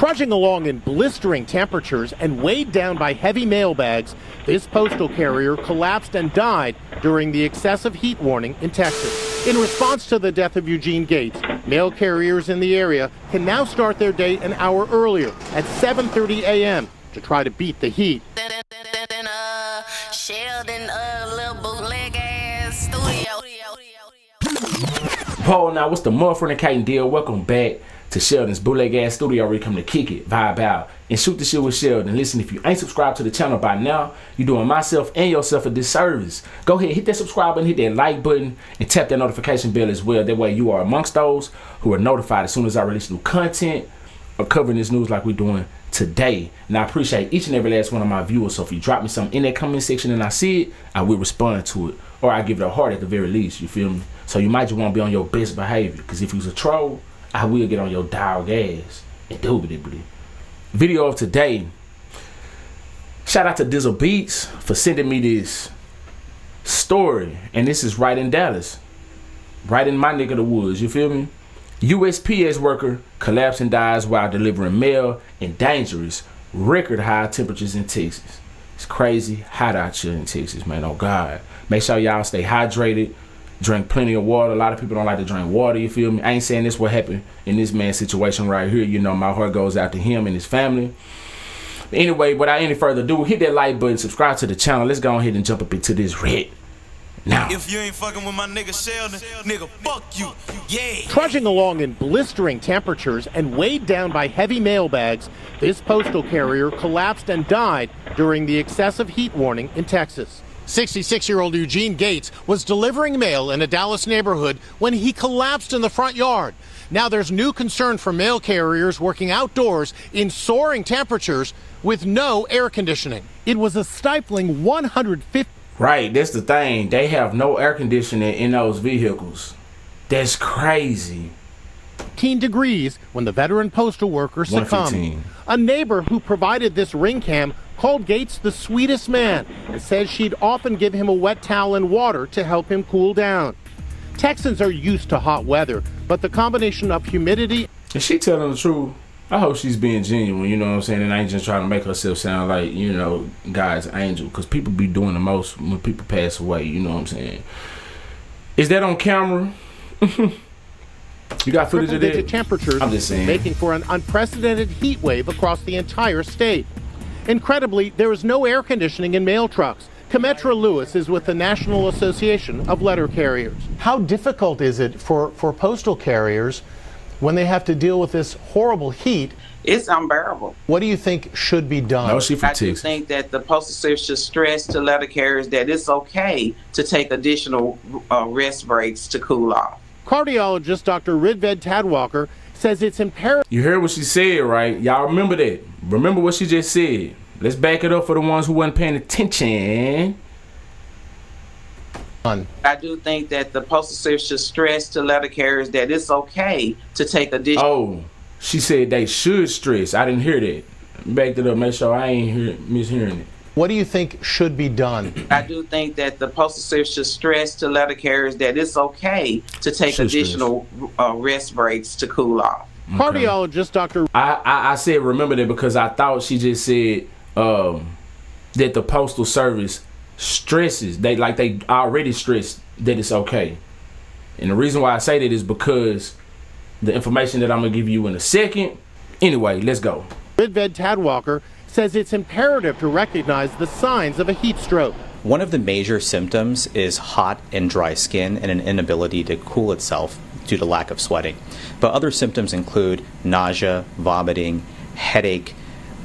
Trudging along in blistering temperatures and weighed down by heavy mail bags, this postal carrier collapsed and died during the excessive heat warning in Texas. In response to the death of Eugene Gates, mail carriers in the area can now start their day an hour earlier at 7:30 a.m. to try to beat the heat. Sheldon, little bootleg ass studio. Paul, now what's the motherfucking deal? Welcome back to Sheldon's bootleg ass studio, where you come to kick it, vibe out, and shoot the shit with Sheldon. Listen, if you ain't subscribed to the channel by now, you're doing myself and yourself a disservice. Go ahead, hit that subscribe button, hit that like button, and tap that notification bell as well. That way you are amongst those who are notified as soon as I release new content or covering this news like we're doing today. And I appreciate each and every last one of my viewers. So if you drop me something in that comment section and I see it, I will respond to it, or I give it a heart at the very least. You feel me? So you might just want to be on your best behavior, because if you's a troll, I will get on your dog ass. Indubitably. Video of today. Shout out to Dizzle Beats for sending me this story, and this is right in Dallas, right in my neck of the woods. You feel me? USPS worker collapses and dies while delivering mail in dangerous record high temperatures in Texas. It's crazy hot out here in Texas, man. Oh God. Make sure y'all stay hydrated. Drink plenty of water. A lot of people don't like to drink water, you feel me? I ain't saying this what happened in this man's situation right here. You know, my heart goes out to him and his family. But anyway, without any further ado, hit that like button, subscribe to the channel. Let's go ahead and jump up into this red now. If you ain't fucking with my nigga Sheldon, nigga, fuck you. Yeah. Trudging along in blistering temperatures and weighed down by heavy mail bags, this postal carrier collapsed and died during the excessive heat warning in Texas. 66-year-old Eugene Gates was delivering mail in a Dallas neighborhood when he collapsed in the front yard. Now there's new concern for mail carriers working outdoors in soaring temperatures with no air conditioning. It was a stifling 150. Right, that's the thing. They have no air conditioning in those vehicles. That's crazy. 15 degrees when the veteran postal worker succumbed. A neighbor who provided this ring cam called Gates the sweetest man and says she'd often give him a wet towel and water to help him cool down. Texans are used to hot weather, but the combination of humidity. Is she telling the truth? I hope she's being genuine, you know what I'm saying, and ain't just trying to make herself sound like, you know, God's angel, because people be doing the most when people pass away, you know what I'm saying. Is that on camera? You got footage of that? Temperatures I'm just saying. Making for an unprecedented heat wave across the entire state. Incredibly, there is no air conditioning in mail trucks. Kemetra Lewis is with the National Association of Letter Carriers. How difficult is it for postal carriers when they have to deal with this horrible heat? It's unbearable. What do you think should be done? No, she from I do Texas. think that the Postal Service should stress to letter carriers that it's okay to take additional rest breaks to cool off. Cardiologist Dr. Vybez Tadwalker says it's imperative. You heard what she said, right? Y'all remember that. Remember what she just said. Let's back it up for the ones who wasn't paying attention. I do think that the Postal Service should stress to letter carriers that it's okay to take additional. Oh, she said they should stress. I didn't hear that. Back it up, make sure I ain't mishearing it. What do you think should be done? I do think that the Postal Service should stress to letter carriers that it's okay to take additional rest breaks to cool off. Okay. Cardiologist Dr. I said remember that because I thought she just said that the Postal Service stresses, they already stressed that it's okay. And the reason why I say that is because the information that I'm gonna give you in a second. Anyway, let's go. Vybez Tadwalker says it's imperative to recognize the signs of a heat stroke. One of the major symptoms is hot and dry skin and an inability to cool itself due to lack of sweating. But other symptoms include nausea, vomiting, headache,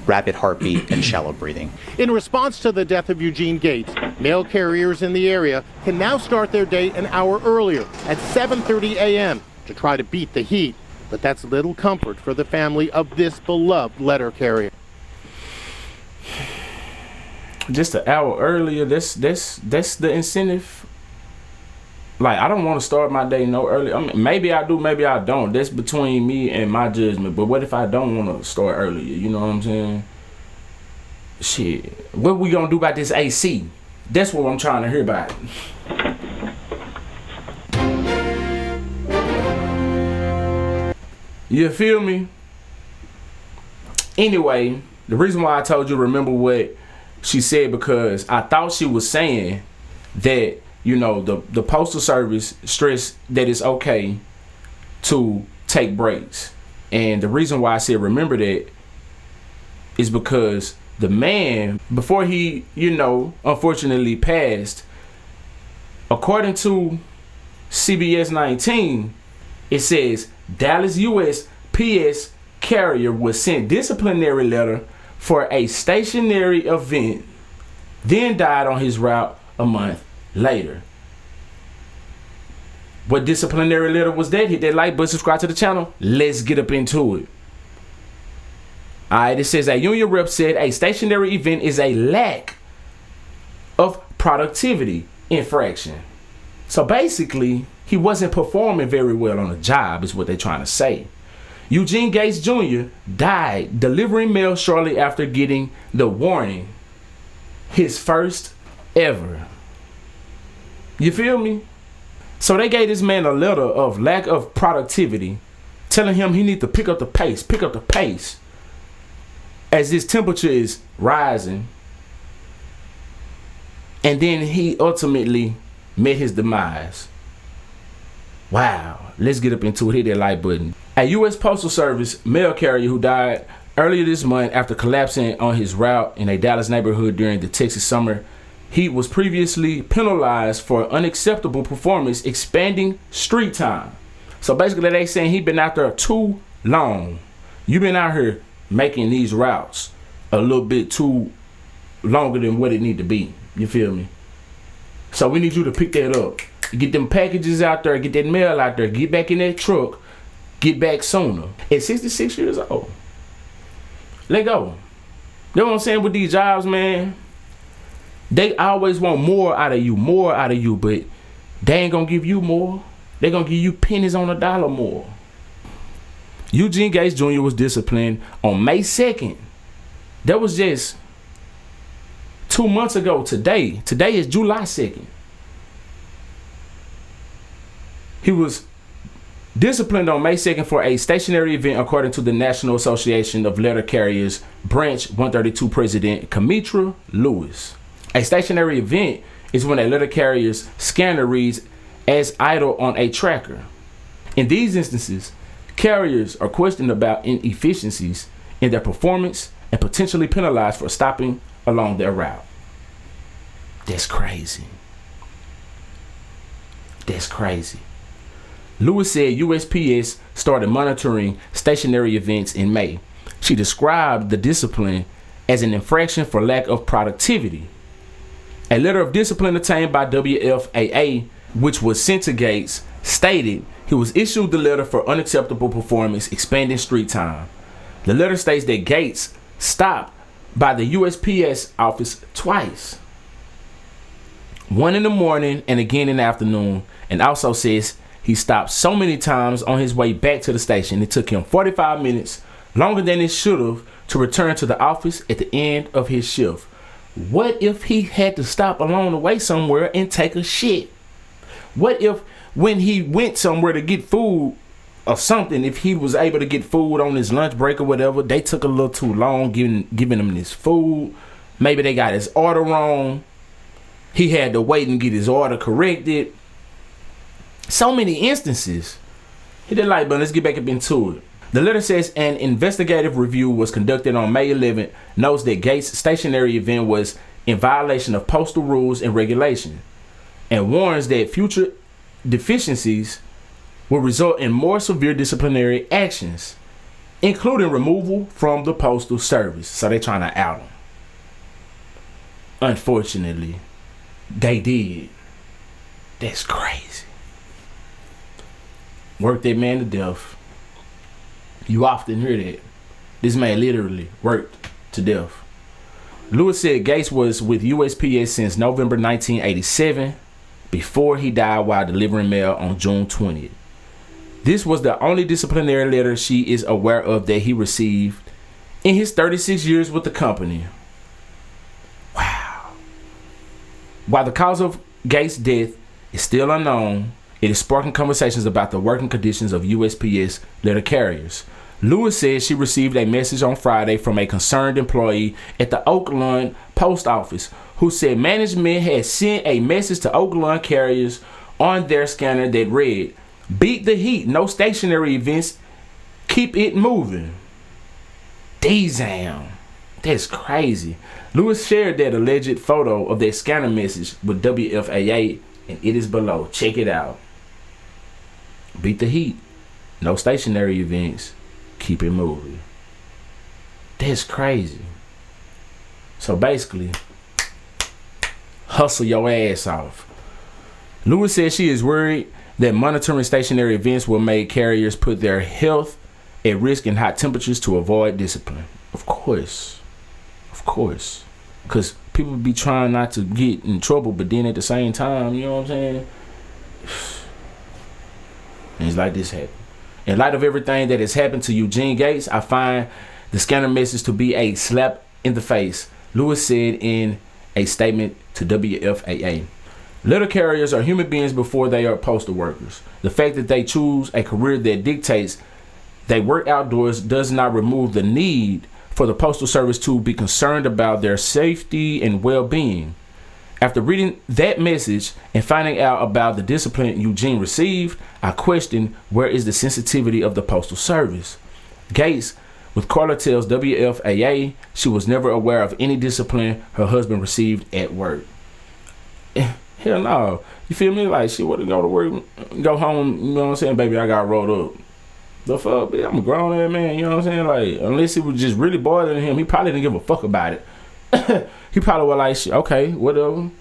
rapid heartbeat, and shallow breathing. In response to the death of Eugene Gates, mail carriers in the area can now start their day an hour earlier at 7:30 a.m. to try to beat the heat. But that's little comfort for the family of this beloved letter carrier. Just an hour earlier, that's the incentive. Like, I don't want to start my day no earlier. I mean, maybe I do, maybe I don't. That's between me and my judgment. But what if I don't want to start earlier? You know what I'm saying? Shit. What we gonna do about this AC? That's what I'm trying to hear about. You feel me? Anyway, the reason why I told you to remember what she said, because I thought she was saying that, you know, the Postal Service stressed that it's okay to take breaks. And the reason why I said remember that is because the man, before he, you know, unfortunately passed, according to CBS 19, it says Dallas USPS carrier was sent disciplinary letter for a stationary event, then died on his route a month later. What disciplinary letter was that? Hit that like button, subscribe to the channel. Let's get up into it. Alright, it says a union rep said a stationary event is a lack of productivity infraction. So basically, he wasn't performing very well on the job, is what they're trying to say. Eugene Gates Jr. died delivering mail shortly after getting the warning. His first ever. You feel me? So they gave this man a letter of lack of productivity, telling him he need to pick up the pace, as this temperature is rising. And then he ultimately met his demise. Wow. Let's get up into it. Hit that like button. A U.S. Postal Service mail carrier who died earlier this month after collapsing on his route in a Dallas neighborhood during the Texas summer heat was previously penalized for unacceptable performance expanding street time. So basically they saying he been out there too long. You been out here making these routes a little bit too longer than what it need to be. You feel me? So we need you to pick that up. Get them packages out there, get that mail out there, get back in that truck, get back sooner. At 66 years old. Let go. You know what I'm saying with these jobs, man? They always want more out of you, but they ain't gonna give you more. They gonna give you pennies on a dollar more. Eugene Gates Jr. was disciplined on May 2nd. That was just 2 months ago today. Today is July 2nd. He was disciplined on May 2nd for a stationary event, according to the National Association of Letter Carriers Branch 132 President Kamitra Lewis. A stationary event is when a letter carrier's scanner reads as idle on a tracker. In these instances, carriers are questioned about inefficiencies in their performance and potentially penalized for stopping along their route. That's crazy. That's crazy. Lewis said USPS started monitoring stationary events in May. She described the discipline as an infraction for lack of productivity. A letter of discipline obtained by WFAA, which was sent to Gates, stated he was issued the letter for unacceptable performance expanding street time. The letter states that Gates stopped by the USPS office twice. One in the morning and again in the afternoon, and also says he stopped so many times on his way back to the station it took him 45 minutes, longer than it should have, to return to the office at the end of his shift. What if he had to stop along the way somewhere and take a shit? What if when he went somewhere to get food or something, if he was able to get food on his lunch break or whatever, they took a little too long giving him this food. Maybe they got his order wrong. He had to wait and get his order corrected. So many instances. Hit that like button. Let's get back up into it. The letter says an investigative review was conducted on May 11th, notes that Gates' stationary event was in violation of postal rules and regulation, and warns that future deficiencies will result in more severe disciplinary actions, including removal from the Postal Service. So they're trying to out him. Unfortunately, they did. That's crazy. Worked that man to death. You often hear that. This man literally worked to death. Lewis said Gates was with USPS since November 1987, before he died while delivering mail on June 20th. This was the only disciplinary letter she is aware of that he received in his 36 years with the company. Wow. While the cause of Gates' death is still unknown, it is sparking conversations about the working conditions of USPS letter carriers. Lewis said she received a message on Friday from a concerned employee at the Oakland post office who said management had sent a message to Oakland carriers on their scanner that read, "Beat the heat, no stationary events, keep it moving." Damn, that's crazy. Lewis shared that alleged photo of that scanner message with WFAA, and it is below. Check it out. Beat the heat, no stationary events, keep it moving. That's crazy. So basically, hustle your ass off. Lewis says she is worried that monitoring stationary events will make carriers put their health at risk in hot temperatures to avoid discipline. Of course. Because people be trying not to get in trouble, but then at the same time, you know what I'm saying? And it's like this happened. In light of everything that has happened to Eugene Gates, I find the scanner message to be a slap in the face, Lewis said in a statement to WFAA. Letter carriers are human beings before they are postal workers. The fact that they choose a career that dictates they work outdoors does not remove the need for the Postal Service to be concerned about their safety and well-being. After reading that message and finding out about the discipline Eugene received, I questioned where is the sensitivity of the Postal Service. Gates with Carla tells WFAA she was never aware of any discipline her husband received at work. Hell no. You feel me? Like, she wouldn't go to work, go home, you know what I'm saying? Baby, I got rolled up. The fuck, bitch, I'm a grown ass man, you know what I'm saying? Like, unless it was just really bothering him, he probably didn't give a fuck about it. He probably was like, shit, okay, whatever.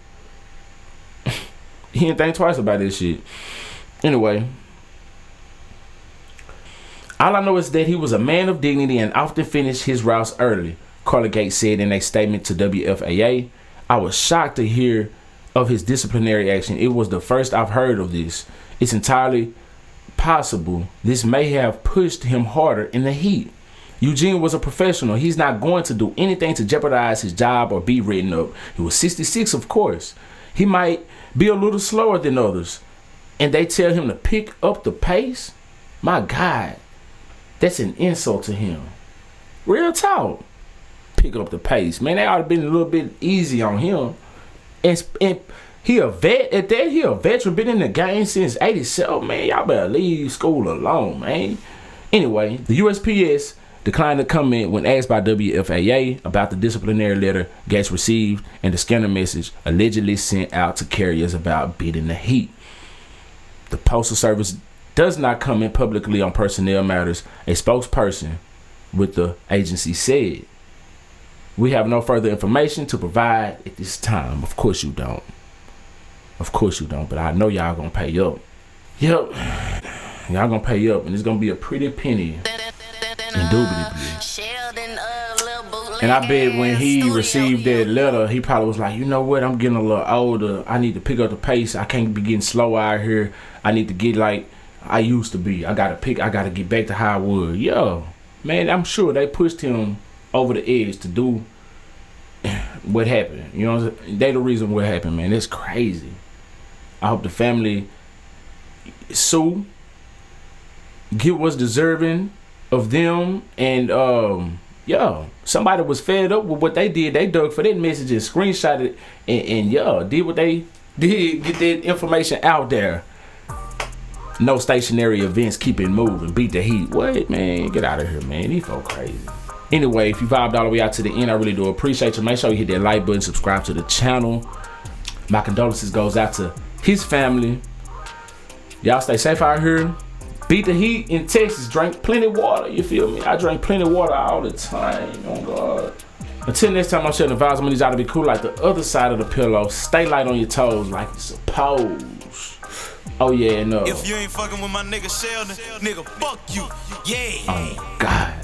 He didn't think twice about this shit. Anyway, all I know is that he was a man of dignity and often finished his routes early, Carla Gates said in a statement to WFAA. I was shocked to hear of his disciplinary action. It was the first I've heard of this. It's entirely possible this may have pushed him harder in the heat. Eugene was a professional. He's not going to do anything to jeopardize his job or be written up. He was 66, of course. He might be a little slower than others, and they tell him to pick up the pace. My God, that's an insult to him. Real talk. Pick up the pace, man. They ought to have been a little bit easy on him. And he a vet at that. He a veteran, been in the game since '87. Man, y'all better leave school alone, man. Anyway, the USPS declined to comment when asked by WFAA about the disciplinary letter Gates received and the scanner message allegedly sent out to carriers about beating the heat. The Postal Service does not comment publicly on personnel matters, a spokesperson with the agency said. We have no further information to provide at this time. Of course you don't. Of course you don't, but I know y'all gonna pay up. Yep. Y'all gonna pay up, and it's gonna be a pretty penny. Indubitably. And I bet when he received that letter, he probably was like, you know what, I'm getting a little older. I need to pick up the pace. I can't be getting slow out here. I need to get like I used to be. I gotta get back to how I was. Yo, man, I'm sure they pushed him over the edge to do what happened. You know what I'm saying? They the reason what happened, man. That's crazy. I hope the family sue, get what's deserving of them, and somebody was fed up with what they did. They dug for that message and screenshotted it and did what they did, get that information out there. No stationary events, keep it moving, beat the heat. What, man? Get out of here, man. These folk crazy. Anyway, if you vibed all the way out to the end, I really do appreciate you. Make sure you hit that like button, subscribe to the channel. My condolences goes out to his family. Y'all stay safe out here. Beat the heat in Texas. Drink plenty of water. You feel me? I drink plenty of water all the time. Oh God. Until next time, I'm SheldonVybez. I need y'all to be cool like the other side of the pillow. Stay light on your toes like it's supposed. Oh yeah, no. If you ain't fucking with my nigga Sheldon, nigga, fuck you. Yeah. Oh God.